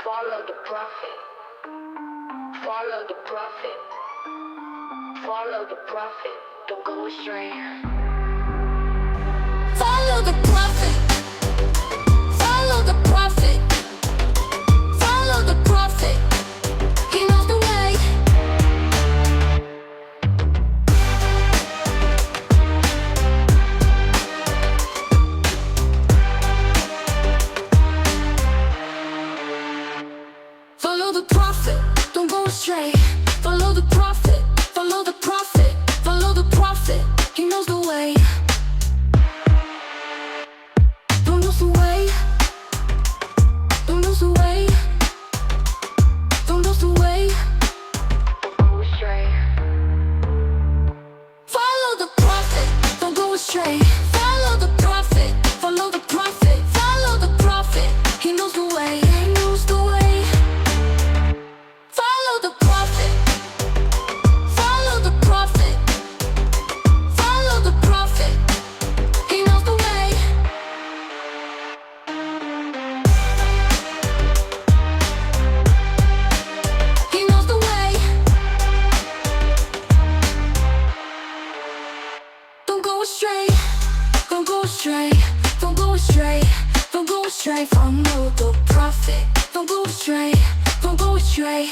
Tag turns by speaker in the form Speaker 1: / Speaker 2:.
Speaker 1: Follow the prophet. Follow the prophet. Follow the prophet. Don't go astray.
Speaker 2: Follow the prophet. Follow the prophet. Follow the prophet. He knows the way. Follow the prophet. Don't go astray. Follow the prophet. Follow the prophet. Follow the prophet. He knows the way. Don't lose the way. Don't lose the way. Don't lose the way.
Speaker 1: Don't go astray.
Speaker 2: Follow the prophet. Don't go astray. Follow the prophet. Follow the prophet. Follow the prophet. He knows the way. He knows the way. Follow the prophet. Follow the prophet. Follow the prophet. He knows the way. He knows the way. Don't go astray. Don't go astray. Don't go astray. Don't go astray. Follow the prophet. Don't go astray. Don't go astray.